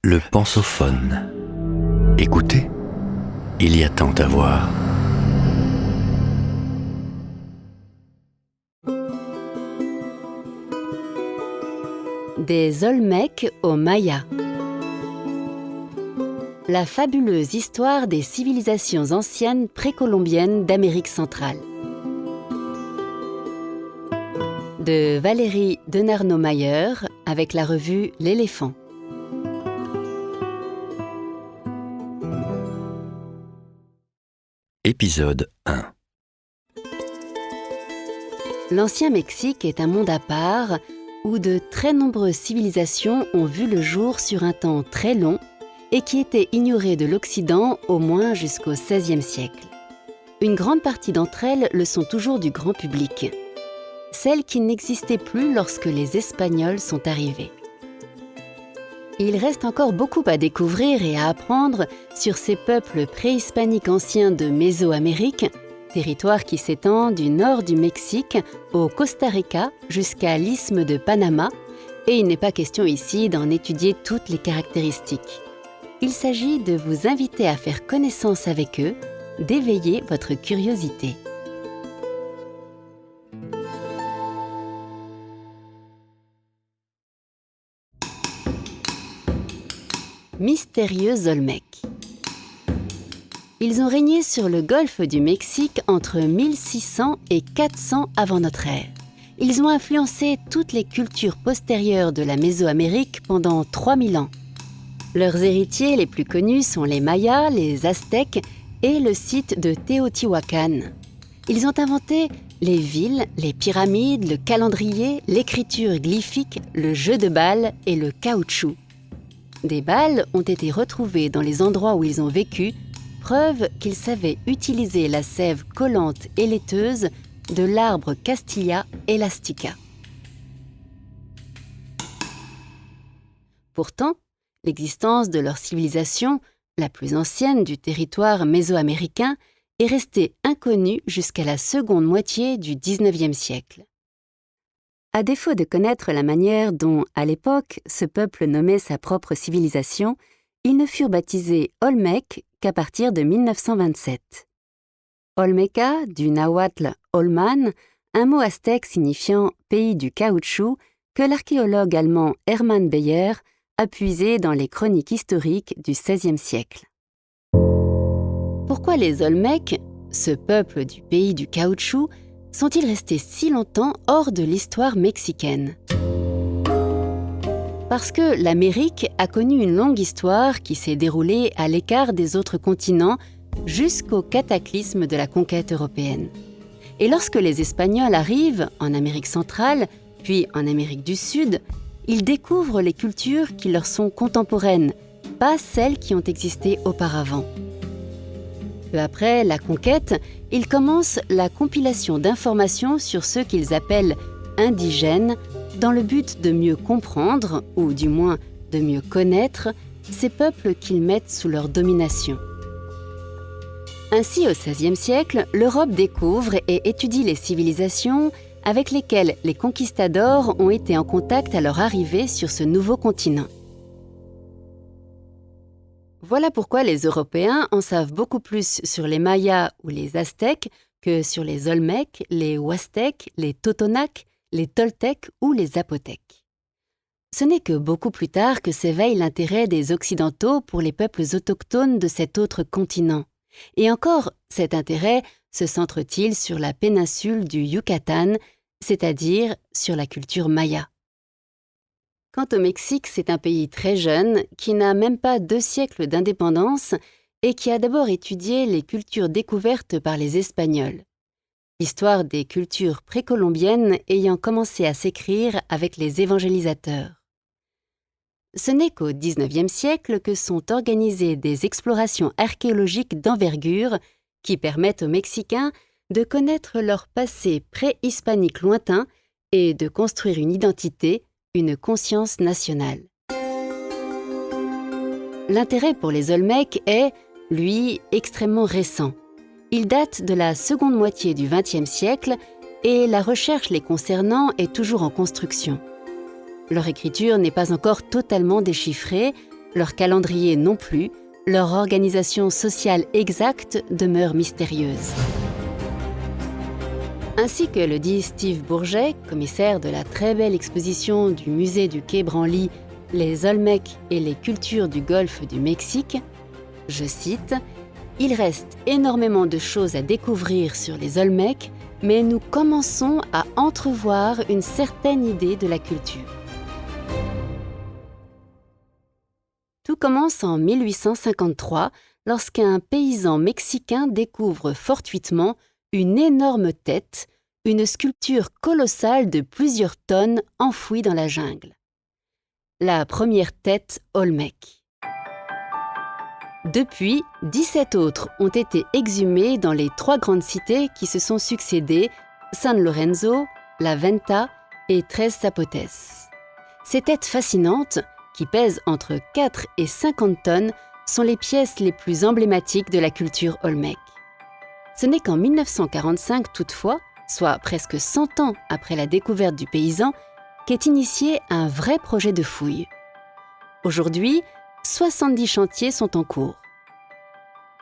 Le pensophone. Écoutez, il y a tant à voir. Des Olmecs aux Mayas. La fabuleuse histoire des civilisations anciennes précolombiennes d'Amérique centrale. De Valérie Denarnaud-Mayer avec la revue L'Éléphant. Épisode 1. L'Ancien Mexique est un monde à part où de très nombreuses civilisations ont vu le jour sur un temps très long et qui étaient ignorées de l'Occident au moins jusqu'au XVIe siècle. Une grande partie d'entre elles le sont toujours du grand public. Celles qui n'existaient plus lorsque les Espagnols sont arrivés. Il reste encore beaucoup à découvrir et à apprendre sur ces peuples préhispaniques anciens de Mésoamérique, territoire qui s'étend du nord du Mexique au Costa Rica jusqu'à l'isthme de Panama, et il n'est pas question ici d'en étudier toutes les caractéristiques. Il s'agit de vous inviter à faire connaissance avec eux, d'éveiller votre curiosité. Mystérieux Olmecs. Ils ont régné sur le golfe du Mexique entre 1600 et 400 avant notre ère. Ils ont influencé toutes les cultures postérieures de la Mésoamérique pendant 3000 ans. Leurs héritiers les plus connus sont les Mayas, les Aztèques et le site de Teotihuacan. Ils ont inventé les villes, les pyramides, le calendrier, l'écriture glyphique, le jeu de balles et le caoutchouc. Des balles ont été retrouvées dans les endroits où ils ont vécu, preuve qu'ils savaient utiliser la sève collante et laiteuse de l'arbre Castilla elastica. Pourtant, l'existence de leur civilisation, la plus ancienne du territoire mésoaméricain, est restée inconnue jusqu'à la seconde moitié du XIXe siècle. À défaut de connaître la manière dont, à l'époque, ce peuple nommait sa propre civilisation, ils ne furent baptisés Olmecs qu'à partir de 1927. Olmeca, du nahuatl Olman, un mot aztèque signifiant « pays du caoutchouc » que l'archéologue allemand Hermann Bayer a puisé dans les chroniques historiques du XVIe siècle. Pourquoi les Olmecs, ce peuple du pays du caoutchouc, sont-ils restés si longtemps hors de l'histoire mexicaine? Parce que l'Amérique a connu une longue histoire qui s'est déroulée à l'écart des autres continents jusqu'au cataclysme de la conquête européenne. Et lorsque les Espagnols arrivent en Amérique centrale, puis en Amérique du Sud, ils découvrent les cultures qui leur sont contemporaines, pas celles qui ont existé auparavant. Peu après la conquête, ils commencent la compilation d'informations sur ceux qu'ils appellent indigènes, dans le but de mieux comprendre, ou du moins de mieux connaître, ces peuples qu'ils mettent sous leur domination. Ainsi, au XVIe siècle, l'Europe découvre et étudie les civilisations avec lesquelles les conquistadors ont été en contact à leur arrivée sur ce nouveau continent. Voilà pourquoi les Européens en savent beaucoup plus sur les Mayas ou les Aztèques que sur les Olmecs, les Huastèques, les Totonacs, les Toltecs ou les Zapotèques. Ce n'est que beaucoup plus tard que s'éveille l'intérêt des Occidentaux pour les peuples autochtones de cet autre continent. Et encore, cet intérêt se centre-t-il sur la péninsule du Yucatan, c'est-à-dire sur la culture maya. Quant au Mexique, c'est un pays très jeune, qui n'a même pas 2 siècles d'indépendance et qui a d'abord étudié les cultures découvertes par les Espagnols. L'histoire des cultures précolombiennes ayant commencé à s'écrire avec les évangélisateurs. Ce n'est qu'au XIXe siècle que sont organisées des explorations archéologiques d'envergure qui permettent aux Mexicains de connaître leur passé préhispanique lointain et de construire une identité, une conscience nationale. L'intérêt pour les Olmecs est, lui, extrêmement récent. Il date de la seconde moitié du XXe siècle et la recherche les concernant est toujours en construction. Leur écriture n'est pas encore totalement déchiffrée, leur calendrier non plus, leur organisation sociale exacte demeure mystérieuse. Ainsi que le dit Steve Bourget, commissaire de la très belle exposition du musée du Quai Branly « Les Olmecs et les cultures du golfe du Mexique », je cite, « Il reste énormément de choses à découvrir sur les Olmecs, mais nous commençons à entrevoir une certaine idée de la culture. » Tout commence en 1853, lorsqu'un paysan mexicain découvre fortuitement une énorme tête, une sculpture colossale de plusieurs tonnes enfouie dans la jungle. La première tête Olmec. Depuis, 17 autres ont été exhumées dans les 3 grandes cités qui se sont succédées, San Lorenzo, La Venta et Tres Zapotes. Ces têtes fascinantes, qui pèsent entre 4 et 50 tonnes, sont les pièces les plus emblématiques de la culture Olmec. Ce n'est qu'en 1945 toutefois, soit presque 100 ans après la découverte du paysan, qu'est initié un vrai projet de fouille. Aujourd'hui, 70 chantiers sont en cours.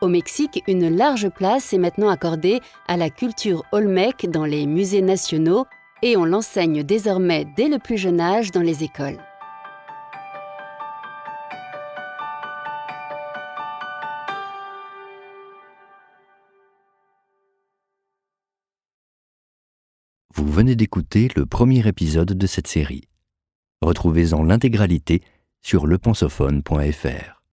Au Mexique, une large place est maintenant accordée à la culture Olmec dans les musées nationaux et on l'enseigne désormais dès le plus jeune âge dans les écoles. Vous venez d'écouter le premier épisode de cette série. Retrouvez-en l'intégralité sur lepensophone.fr.